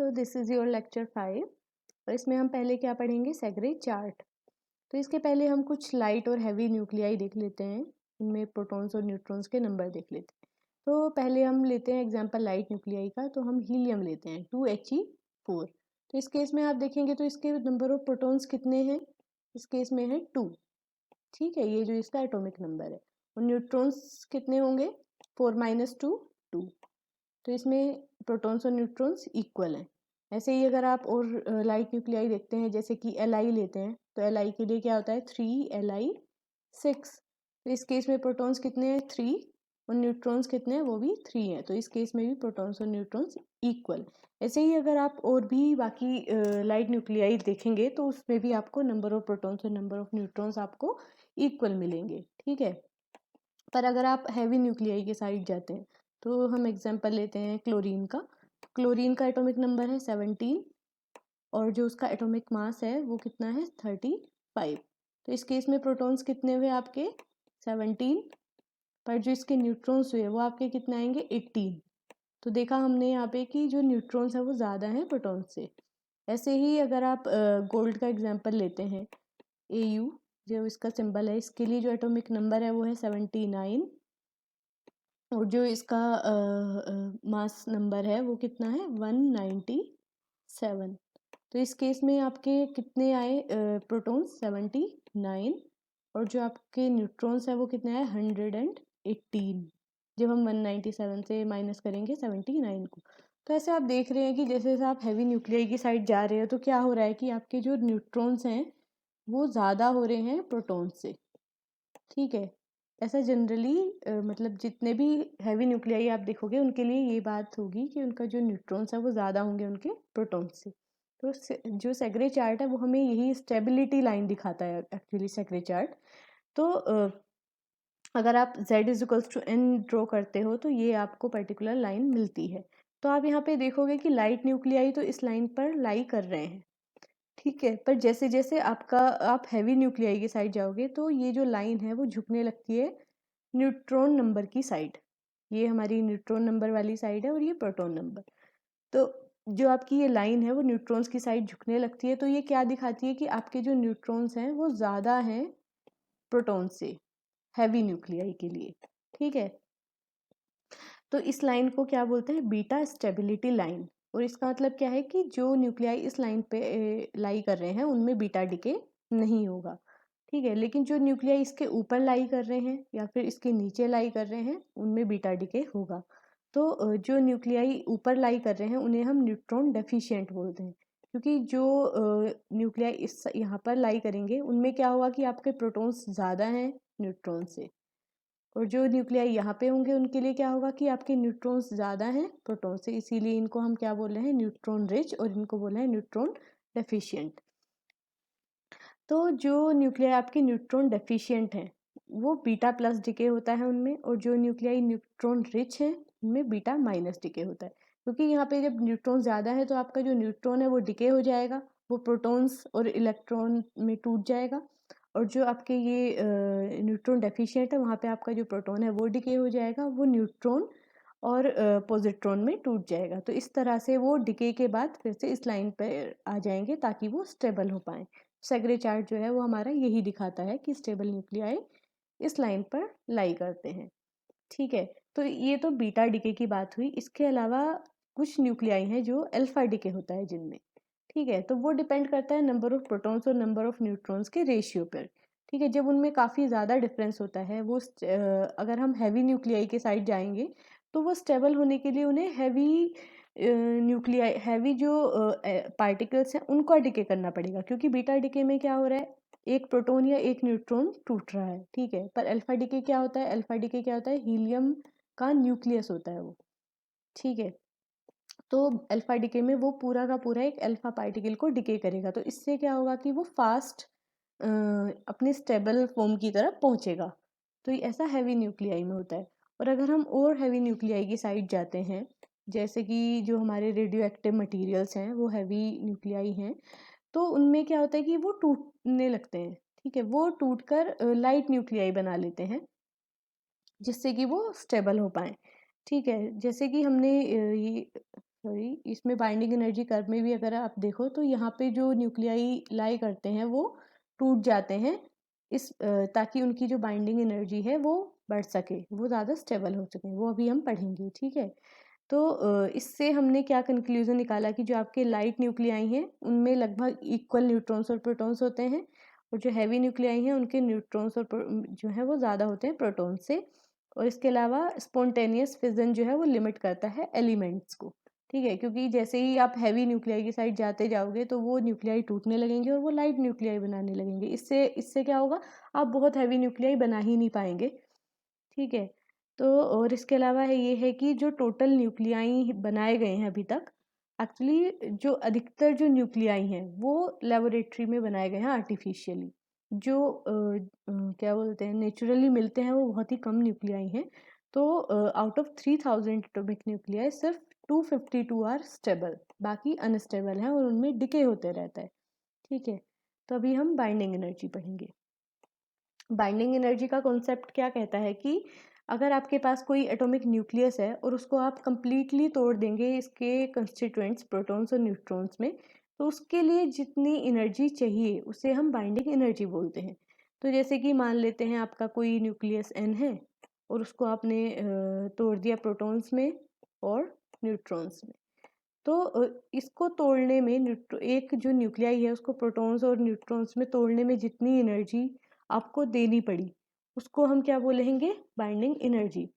So this is your lecture 5 और इसमें हम पहले क्या पढ़ेंगे, सेग्रे चार्ट। तो इसके पहले हम कुछ लाइट और हैवी न्यूक्लियाई देख लेते हैं, इनमें प्रोटॉन्स और न्यूट्रॉन्स के नंबर देख लेते हैं। तो पहले हम लेते हैं एग्जांपल लाइट न्यूक्लियाई का, तो हम हीलियम लेते हैं 2He4। तो इस केस में आप देखेंगे तो इसके नंबर ऑफ प्रोटॉन्स कितने हैं, इस केस में है 2। ठीक है, ये जो इसका एटॉमिक नंबर है। और न्यूट्रॉन्स कितने होंगे, 4 - 2 2। तो इसमें प्रोटॉन्स और न्यूट्रॉन्स इक्वल हैं। ऐसे ही अगर आप और लाइट न्यूक्लियाई देखते हैं, जैसे कि Li लेते हैं, तो Li के लिए क्या होता है 3Li6। तो इस केस में प्रोटॉन्स कितने हैं 3 और न्यूट्रॉन्स कितने हैं, वो भी 3 हैं। तो इस केस में भी प्रोटॉन्स और न्यूट्रॉन्स इक्वल। ऐसे ही अगर आप और भी बाकी लाइट न्यूक्लियाई देखेंगे तो उसमें भी आपको नंबर ऑफ प्रोटॉन्स और नंबर ऑफ न्यूट्रॉन्स आपको इक्वल मिलेंगे। ठीक है, पर अगर आप हैवी न्यूक्लियाई के साइड जाते हैं तो हम एग्जांपल लेते हैं क्लोरीन का। क्लोरीन का एटॉमिक नंबर है 17 और जो उसका एटॉमिक मास है वो कितना है 35। तो इस केस में प्रोटॉन्स कितने हुए आपके 17, पर जो इसके न्यूट्रॉन्स हुए वो आपके कितने आएंगे 18। तो देखा हमने यहाँ पे कि जो न्यूट्रॉन्स है वो ज़्यादा हैं प्रोटॉन्स से। ऐसे ही अगर आप गोल्ड का एग्जाम्पल लेते हैं Au, जो इसका सिंबल है, इसके लिए जो एटॉमिक नंबर है वो है 79 और जो इसका मास नंबर है वो कितना है 197। तो इस केस में आपके कितने आए प्रोटॉन्स 79 और जो आपके न्यूट्रॉन्स है वो कितने आए 118। जब हम 197 से माइनस करेंगे 79 को। तो ऐसे आप देख रहे हैं कि जैसे जैसे आप हैवी न्यूक्लियाई की साइड जा रहे हो तो क्या हो रहा है कि आपके जो न्यूट्रॉन्स हैं वो ज़्यादा हो रहे हैं प्रोटॉन्स से। ठीक है, ऐसा जनरली मतलब जितने भी हैवी न्यूक्लियाई आप देखोगे उनके लिए ये बात होगी कि उनका जो न्यूट्रॉन्स है वो ज़्यादा होंगे उनके प्रोटॉन्स से। तो जो सेग्रे चार्ट है वो हमें यही स्टेबिलिटी लाइन दिखाता है एक्चुअली सेग्रे चार्ट। तो अगर आप Z=n ड्रॉ करते हो तो ये आपको पर्टिकुलर लाइन मिलती है। तो आप यहाँ पे देखोगे कि लाइट न्यूक्लियाई तो इस लाइन पर लाई कर रहे हैं। ठीक है, पर जैसे जैसे आप हैवी न्यूक्लियाई की साइड जाओगे तो ये जो लाइन है वो झुकने लगती है न्यूट्रॉन नंबर की साइड। ये हमारी न्यूट्रॉन नंबर वाली साइड है और ये प्रोटॉन नंबर। तो जो आपकी ये लाइन है वो न्यूट्रॉन्स की साइड झुकने लगती है। तो ये क्या दिखाती है कि आपके जो न्यूट्रॉन्स हैं वो ज़्यादा हैं प्रोटॉन से हैवी न्यूक्लियाई के लिए। ठीक है, तो इस लाइन को क्या बोलते हैं बीटा स्टेबिलिटी लाइन। और इसका मतलब क्या है कि जो न्यूक्लियाई इस लाइन पे लाई कर रहे हैं उनमें बीटा डिके नहीं होगा। ठीक है, लेकिन जो न्यूक्लियाई इसके ऊपर लाई कर रहे हैं या फिर इसके नीचे लाई कर रहे हैं उनमें बीटा डिके होगा। तो जो न्यूक्लियाई ऊपर लाई कर रहे हैं उन्हें हम न्यूट्रॉन डेफिशिएंट बोलते हैं, क्योंकि जो न्यूक्लियाई इस यहाँ पर लाई करेंगे उनमें क्या होगा कि आपके प्रोटॉन्स ज़्यादा हैं न्यूट्रॉन से। और जो न्यूक्लियाई यहाँ पे होंगे उनके लिए क्या होगा कि आपके न्यूट्रॉन्स ज़्यादा हैं प्रोटॉन से, इसीलिए इनको हम क्या बोल रहे हैं न्यूट्रॉन रिच और इनको बोल रहे हैं न्यूट्रॉन डेफिशिएंट। तो जो न्यूक्लियाई आपके न्यूट्रॉन डेफिशिएंट हैं वो बीटा प्लस डिके होता है उनमें, और जो न्यूक्लियाई न्यूट्रॉन रिच हैं उनमें बीटा माइनस डिके होता है। क्योंकि यहाँ पे जब न्यूट्रॉन ज़्यादा है तो आपका जो न्यूट्रॉन है वो डिके हो जाएगा, वो प्रोटॉन्स और इलेक्ट्रॉन में टूट जाएगा। और जो आपके ये न्यूट्रॉन डेफिशिएंट है वहाँ पे आपका जो प्रोटॉन है वो डिके हो जाएगा, वो न्यूट्रॉन और पॉजिट्रॉन में टूट जाएगा। तो इस तरह से वो डिके के बाद फिर से इस लाइन पर आ जाएंगे ताकि वो स्टेबल हो पाएँ। सेग्रे चार्ट जो है वो हमारा यही दिखाता है कि स्टेबल न्यूक्लियाई इस लाइन पर लाई करते हैं। ठीक है, तो ये तो बीटा डिके की बात हुई। इसके अलावा कुछ न्यूक्लियाई हैं जो अल्फा डिके होता है जिनमें। ठीक है, तो वो डिपेंड करता है नंबर ऑफ प्रोटॉन्स और नंबर ऑफ न्यूट्रॉन्स के रेशियो पर। ठीक है, जब उनमें काफ़ी ज़्यादा डिफरेंस होता है वो अगर हम हैवी न्यूक्लियाई के साइड जाएंगे तो वो स्टेबल होने के लिए उन्हें हैवी न्यूक्लियाई हैवी जो पार्टिकल्स हैं उनको डिके करना पड़ेगा, क्योंकि बीटा डिके में क्या हो रहा है एक प्रोटॉन या एक न्यूट्रॉन टूट रहा है। ठीक है, पर अल्फा डिके क्या होता है, अल्फा डिके क्या होता है हीलियम का न्यूक्लियस होता है वो। ठीक है, तो अल्फा डिके में वो पूरा का पूरा एक अल्फा पार्टिकल को डिके करेगा, तो इससे क्या होगा कि वो फास्ट अपने स्टेबल फॉर्म की तरफ पहुंचेगा। तो ये ऐसा हैवी न्यूक्लियाई में होता है। और अगर हम और हैवी न्यूक्लियाई की साइड जाते हैं, जैसे कि जो हमारे रेडियो एक्टिव मटीरियल्स हैं वो हैवी न्यूक्लियाई हैं, तो उनमें क्या होता है कि वो टूटने लगते हैं। ठीक है, वो टूटकर लाइट न्यूक्लियाई बना लेते हैं जिससे कि वो स्टेबल हो पाएँ। ठीक है, जैसे कि हमने ये सॉरी, इसमें बाइंडिंग एनर्जी कर्व में भी अगर आप देखो तो यहाँ पे जो न्यूक्लियाई लाई करते हैं वो टूट जाते हैं ताकि उनकी जो बाइंडिंग एनर्जी है वो बढ़ सके, वो ज़्यादा स्टेबल हो सके, वो अभी हम पढ़ेंगे, ठीक है। तो इससे हमने क्या कंक्लूजन निकाला कि जो आपके लाइट न्यूक्लियाई हैं उनमें लगभग इक्वल न्यूट्रॉन्स और प्रोटॉन्स होते हैं, और जो हैवी न्यूक्लियाई हैं उनके न्यूट्रॉन्स और जो है वो ज़्यादा होते हैं प्रोटॉन से। और इसके अलावा स्पॉन्टेनियस फिजन जो है वो लिमिट करता है एलिमेंट्स को, ठीक है, क्योंकि जैसे ही आप हैवी न्यूक्लियाई की साइड जाते जाओगे तो वो न्यूक्लियाई टूटने लगेंगे और वो लाइट न्यूक्लियाई बनाने लगेंगे। इससे इससे क्या होगा, आप बहुत हैवी न्यूक्लियाई बना ही नहीं पाएंगे, ठीक है। तो और इसके अलावा है ये है कि जो टोटल न्यूक्लियाई बनाए गए हैं अभी तक, एक्चुअली जो अधिकतर जो न्यूक्लियाई हैं वो लेबोरेटरी में बनाए गए हैं आर्टिफिशियली। जो क्या बोलते हैं नेचुरली मिलते हैं वो बहुत ही कम न्यूक्लियाई हैं। तो आउट ऑफ 3000 एटॉमिक न्यूक्लियाई सिर्फ 252 आर स्टेबल, बाकी अनस्टेबल हैं और उनमें डिके होते रहता है, ठीक है। तो अभी हम बाइंडिंग एनर्जी पढ़ेंगे। बाइंडिंग एनर्जी का कॉन्सेप्ट क्या कहता है कि अगर आपके पास कोई एटॉमिक न्यूक्लियस है और उसको आप कंप्लीटली तोड़ देंगे इसके कंस्टिट्यूएंट्स प्रोटॉन्स और न्यूट्रॉन्स में, तो उसके लिए जितनी एनर्जी चाहिए उसे हम बाइंडिंग एनर्जी बोलते हैं। तो जैसे कि मान लेते हैं आपका कोई न्यूक्लियस एन है और उसको आपने तोड़ दिया प्रोटॉन्स में और न्यूट्रॉन्स में। तो इसको तोड़ने में एक जो न्यूक्लियाई है उसको प्रोटॉन्स और न्यूट्रॉन्स में तोड़ने में जितनी एनर्जी आपको देनी पड़ी उसको हम क्या बोलेंगे, बाइंडिंग एनर्जी।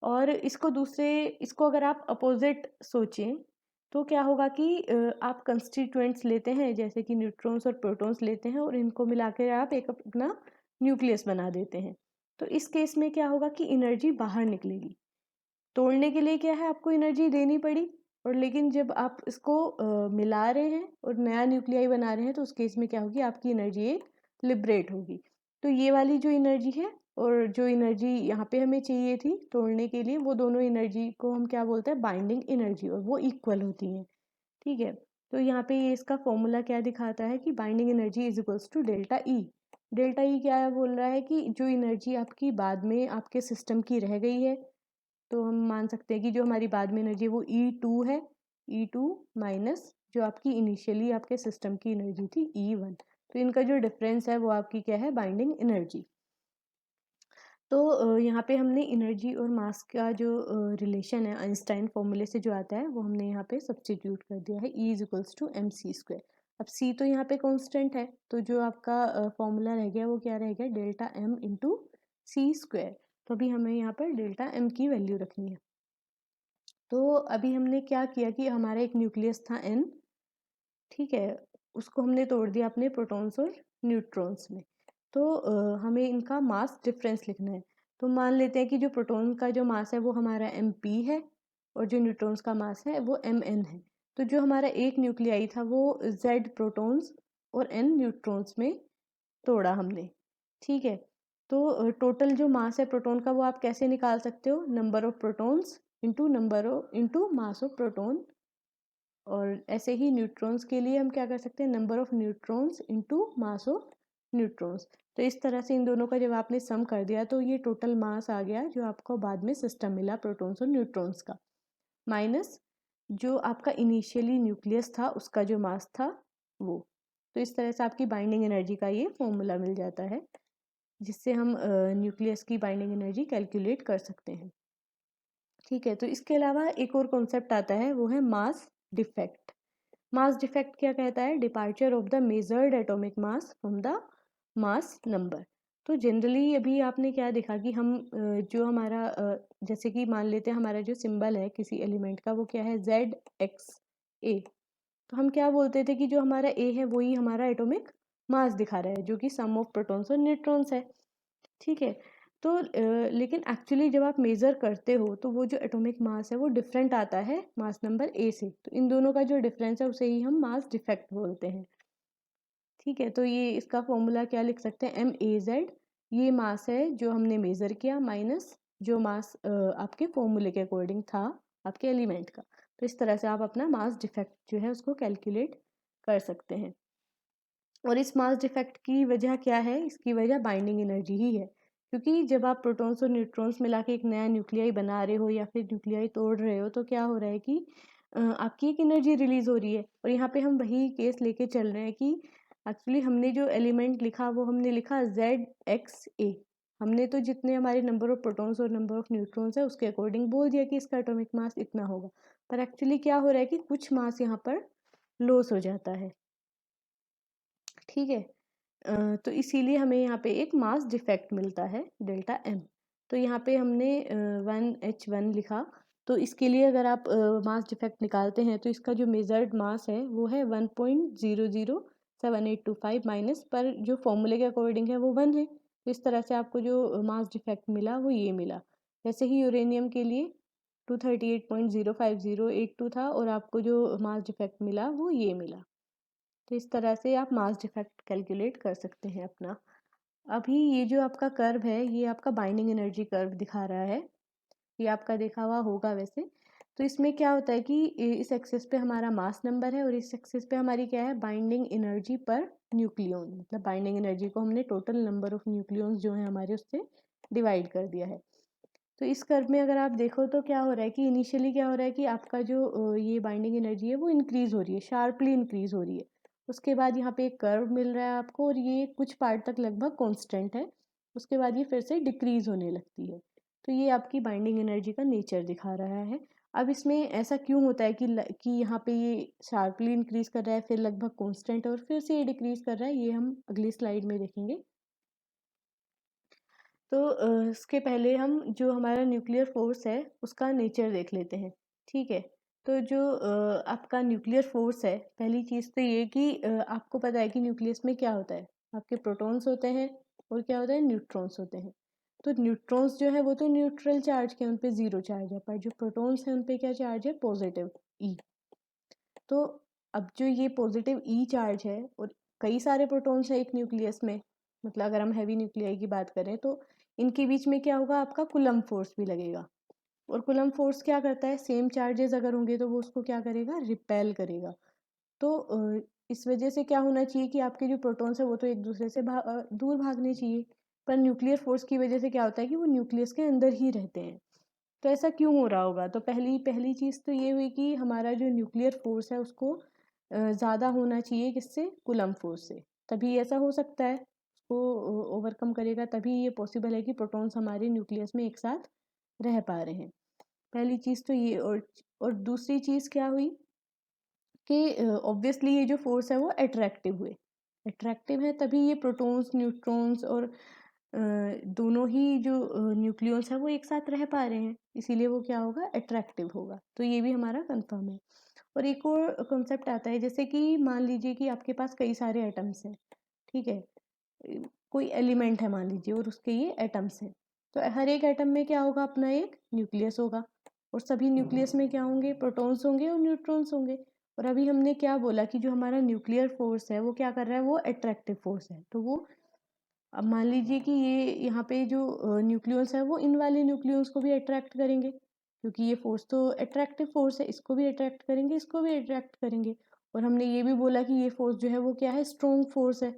और इसको अगर आप अपोजिट सोचें तो क्या होगा कि आप कंस्टिट्यूएंट्स लेते हैं जैसे कि न्यूट्रॉन्स और प्रोटॉन्स लेते हैं और इनको मिला कर आप एक अपना न्यूक्लियस बना देते हैं। तो इस केस में क्या होगा कि एनर्जी बाहर निकलेगी। तोड़ने के लिए क्या है, आपको एनर्जी देनी पड़ी, और लेकिन जब आप इसको मिला रहे हैं और नया न्यूक्लियाई बना रहे हैं तो उस केस में क्या होगी, आपकी एनर्जी एक लिबरेट होगी। तो ये वाली जो एनर्जी है और जो एनर्जी यहाँ पे हमें चाहिए थी तोड़ने के लिए, वो दोनों एनर्जी को हम क्या बोलते हैं, बाइंडिंग एनर्जी, और वो इक्वल होती हैं, ठीक है। तो यहाँ पे ये इसका फॉर्मूला क्या दिखाता है कि binding energy is equals to delta E. Delta E क्या है, बोल रहा है कि जो एनर्जी आपकी बाद में आपके सिस्टम की रह गई है, तो हम मान सकते हैं कि जो हमारी बाद में एनर्जी वो E2 है, E2 माइनस जो आपकी इनिशियली आपके सिस्टम की एनर्जी थी E1। तो इनका जो डिफरेंस है वो आपकी क्या है, बाइंडिंग एनर्जी। तो यहाँ पे हमने एनर्जी और मास का जो रिलेशन है आइंस्टाइन फॉर्मूले से जो आता है वो हमने यहाँ पे सब्स्टिट्यूट कर दिया है, E is equals to mc²। अब c तो यहाँ पे कांस्टेंट है, तो जो आपका फॉर्मूला रह गया वो क्या रह गया, डेल्टा m इंटू c²। तो अभी हमें यहाँ पर डेल्टा m की वैल्यू रखनी है। तो अभी हमने क्या किया कि हमारा एक न्यूक्लियस था n, ठीक है, उसको हमने तोड़ दिया अपने प्रोटॉन्स और न्यूट्रॉन्स में। तो हमें इनका मास डिफरेंस लिखना है। तो मान लेते हैं कि जो प्रोटॉन का जो मास है वो हमारा mp है और जो न्यूट्रॉन्स का मास है वो mn है। तो जो हमारा एक न्यूक्लियाई था वो z प्रोटॉन्स और n न्यूट्रॉन्स में तोड़ा हमने, ठीक है। तो टोटल जो मास है प्रोटॉन का वो आप कैसे निकाल सकते हो, number of protons into mass of proton. और ऐसे ही न्यूट्रॉन्स के लिए हम क्या कर सकते हैं, number of neutrons into mass of neutrons. तो इस तरह से इन दोनों का जब आपने सम कर दिया तो ये टोटल मास आ गया जो आपको बाद में सिस्टम मिला प्रोटॉन्स और न्यूट्रॉन्स का, माइनस जो आपका इनिशियली न्यूक्लियस था उसका जो मास था वो। तो इस तरह से आपकी बाइंडिंग एनर्जी का ये फॉर्मूला मिल जाता है जिससे हम न्यूक्लियस की बाइंडिंग एनर्जी कैलकुलेट कर सकते हैं, ठीक है। तो इसके अलावा एक और कॉन्सेप्ट आता है वो है मास डिफेक्ट। मास डिफेक्ट क्या कहता है, departure of the measured atomic mass from the mass number. तो जनरली अभी आपने क्या देखा कि हम जो हमारा जैसे कि मान लेते हैं हमारा जो सिंबल है किसी एलिमेंट का वो क्या है, ZXA। तो हम क्या बोलते थे कि जो हमारा A है वही हमारा एटॉमिक मास दिखा रहा है जो कि सम ऑफ प्रोटॉन्स और न्यूट्रॉन्स है, ठीक है। तो लेकिन एक्चुअली जब आप मेज़र करते हो तो वो जो एटॉमिक मास है वो डिफरेंट आता है मास नंबर ए से। तो इन दोनों का जो डिफरेंस है उसे ही हम मास डिफेक्ट बोलते हैं, ठीक है। तो ये इसका फॉर्मूला क्या लिख सकते हैं, MAZ, ये मास है जो हमने मेज़र किया माइनस जो मास आपके फॉर्मूले के अकॉर्डिंग था आपके एलिमेंट का। तो इस तरह से आप अपना मास डिफेक्ट जो है उसको कैलकुलेट कर सकते हैं। और इस मास डिफेक्ट की वजह क्या है, इसकी वजह बाइंडिंग एनर्जी ही है, क्योंकि जब आप प्रोटॉन्स और न्यूट्रॉन्स मिला के एक नया न्यूक्लियाई बना रहे हो या फिर न्यूक्लियाई तोड़ रहे हो तो क्या हो रहा है कि आपकी एक एनर्जी रिलीज हो रही है। और यहाँ पे हम वही केस लेके चल रहे हैं कि एक्चुअली हमने जो एलिमेंट लिखा वो हमने लिखा ZXA। हमने तो जितने हमारे नंबर ऑफ प्रोटॉन्स और नंबर ऑफ न्यूट्रॉन्स है उसके अकॉर्डिंग बोल दिया कि इसका एटॉमिक मास इतना होगा, पर एक्चुअली क्या हो रहा है कि कुछ मास यहाँ पर लॉस हो जाता है। ठीक है, तो इसीलिए हमें यहाँ पे एक मास डिफेक्ट मिलता है डेल्टा एम। तो यहाँ पे हमने 1H1 लिखा, तो इसके लिए अगर आप मास डिफेक्ट निकालते हैं तो इसका जो मेजर्ड मास है वो है 1.007825 माइनस, पर जो फॉर्मूले के अकॉर्डिंग है वो 1 है। तो इस तरह से आपको जो मास डिफेक्ट मिला वो ये मिला। जैसे ही यूरेनियम के लिए 238.05082 था और आपको जो मास डिफेक्ट मिला वो ये मिला। तो इस तरह से आप मास डिफेक्ट कैलकुलेट कर सकते हैं अपना। अभी ये जो आपका कर्व है ये आपका बाइंडिंग एनर्जी कर्व दिखा रहा है, ये आपका देखा हुआ होगा वैसे। तो इसमें क्या होता है कि इस एक्सिस पे हमारा मास नंबर है और इस एक्सिस पे हमारी क्या है, बाइंडिंग एनर्जी पर न्यूक्लियन। मतलब बाइंडिंग एनर्जी को हमने टोटल नंबर ऑफ न्यूक्लियंस जो है हमारे उससे डिवाइड कर दिया है। तो इस कर्व में अगर आप देखो तो क्या हो रहा है कि इनिशियली क्या हो रहा है कि आपका जो ये बाइंडिंग एनर्जी है वो इंक्रीज हो रही है, शार्पली इंक्रीज हो रही है। उसके बाद यहाँ पे एक कर्व मिल रहा है आपको और ये कुछ पार्ट तक लगभग कांस्टेंट है, उसके बाद ये फिर से डिक्रीज होने लगती है। तो ये आपकी बाइंडिंग एनर्जी का नेचर दिखा रहा है। अब इसमें ऐसा क्यों होता है कि यहाँ पे ये शार्पली इंक्रीज कर रहा है, फिर लगभग कांस्टेंट है और फिर से ये डिक्रीज कर रहा है, ये हम अगली स्लाइड में देखेंगे। तो इसके पहले हम जो हमारा न्यूक्लियर फोर्स है उसका नेचर देख लेते हैं। ठीक है, तो जो आपका न्यूक्लियर फोर्स है, पहली चीज़ तो ये कि आपको पता है कि न्यूक्लियस में क्या होता है, आपके प्रोटॉन्स होते हैं और क्या होता है, न्यूट्रॉन्स होते हैं। तो न्यूट्रॉन्स जो है वो तो न्यूट्रल चार्ज के, उन पे ज़ीरो चार्ज है, पर जो प्रोटॉन्स हैं उन पे क्या चार्ज है, पॉजिटिव ई। तो अब जो ये पॉजिटिव ई चार्ज है और कई सारे प्रोटॉन्स हैं एक न्यूक्लियस में, मतलब अगर हम हैवी न्यूक्लियाई की बात करें तो इनके बीच में क्या होगा, आपका कुलम्ब फोर्स भी लगेगा। और कुलम्ब फोर्स क्या करता है, सेम चार्जेस अगर होंगे तो वो उसको क्या करेगा, रिपेल करेगा। तो इस वजह से क्या होना चाहिए कि आपके जो प्रोटॉन्स है वो तो एक दूसरे से दूर भागने चाहिए, पर न्यूक्लियर फोर्स की वजह से क्या होता है कि वो न्यूक्लियस के अंदर ही रहते हैं। तो ऐसा क्यों हो रहा होगा, तो पहली पहली चीज़ तो ये हुई कि हमारा जो न्यूक्लियर फोर्स है उसको ज़्यादा होना चाहिए किससे, कुलम्ब फोर्स से, तभी ऐसा हो सकता है, उसको ओवरकम करेगा, तभी ये पॉसिबल है कि प्रोटॉन्स हमारे न्यूक्लियस में एक साथ रह पा रहे हैं। पहली चीज़ तो ये। और दूसरी चीज़ क्या हुई कि ऑब्वियसली ये जो फोर्स है वो अट्रैक्टिव हुए, अट्रैक्टिव है तभी ये प्रोटॉन्स न्यूट्रॉन्स और दोनों ही जो न्यूक्लियस है वो एक साथ रह पा रहे हैं, इसीलिए वो क्या होगा, अट्रैक्टिव होगा। तो ये भी हमारा कंफर्म है। और एक और कॉन्सेप्ट आता है, जैसे कि मान लीजिए कि आपके पास कई सारे एटम्स हैं। ठीक है, कोई एलिमेंट है मान लीजिए और उसके ये एटम्स हैं, तो हर एक एटम में क्या होगा, अपना एक न्यूक्लियस होगा और सभी न्यूक्लियस में क्या होंगे, प्रोटॉन्स होंगे और न्यूट्रॉन्स होंगे। और अभी हमने क्या बोला कि जो हमारा न्यूक्लियर फोर्स है वो क्या कर रहा है, वो अट्रैक्टिव फोर्स है। तो वो अब मान लीजिए कि ये यहाँ पे जो न्यूक्लियस है वो इन वाले न्यूक्लियस को भी अट्रैक्ट करेंगे, क्योंकि ये फोर्स तो अट्रैक्टिव फोर्स है, इसको भी अट्रैक्ट करेंगे, इसको भी अट्रैक्ट करेंगे। और हमने ये भी बोला कि ये फोर्स जो है वो क्या है, स्ट्रॉन्ग फोर्स है,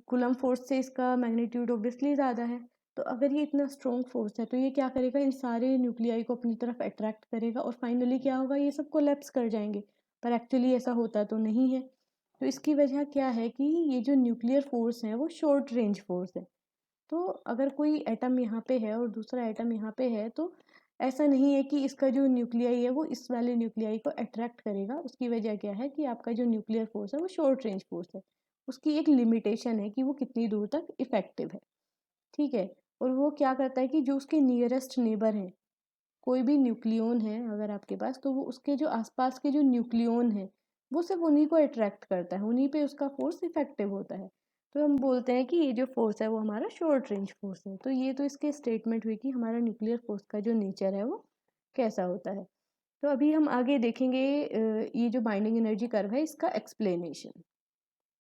कुलम फोर्स से इसका मैग्नीट्यूड ऑब्वियसली ज़्यादा है। तो अगर ये इतना स्ट्रॉन्ग फोर्स है तो ये क्या करेगा, इन सारे न्यूक्लियाई को अपनी तरफ अट्रैक्ट करेगा और फाइनली क्या होगा, ये सब कोलैप्स कर जाएंगे। पर एक्चुअली ऐसा होता तो नहीं है। तो इसकी वजह क्या है कि ये जो न्यूक्लियर फोर्स है वो शॉर्ट रेंज फोर्स है। तो अगर कोई एटम यहाँ पे है और दूसरा एटम यहाँ पे है तो ऐसा नहीं है कि इसका जो न्यूक्लियाई है वो इस वाले न्यूक्लियाई को अट्रैक्ट करेगा। उसकी वजह क्या है कि आपका जो न्यूक्लियर फोर्स है वो शॉर्ट रेंज फोर्स है, उसकी एक लिमिटेशन है कि वो कितनी दूर तक इफेक्टिव है। ठीक है, और वो क्या करता है कि जो उसके नियरेस्ट नेबर हैं, कोई भी न्यूक्लियन है अगर आपके पास, तो वो उसके जो आसपास के जो न्यूक्लियन है वो सिर्फ उन्हीं को अट्रैक्ट करता है, उन्हीं पे उसका फोर्स इफेक्टिव होता है। तो हम बोलते हैं कि ये जो फोर्स है वो हमारा शॉर्ट रेंज फोर्स है। तो ये तो इसके स्टेटमेंट हुई कि हमारा न्यूक्लियर फोर्स का जो नेचर है वो कैसा होता है। तो अभी हम आगे देखेंगे ये जो बाइंडिंग एनर्जी कर्व है इसका एक्सप्लेनेशन।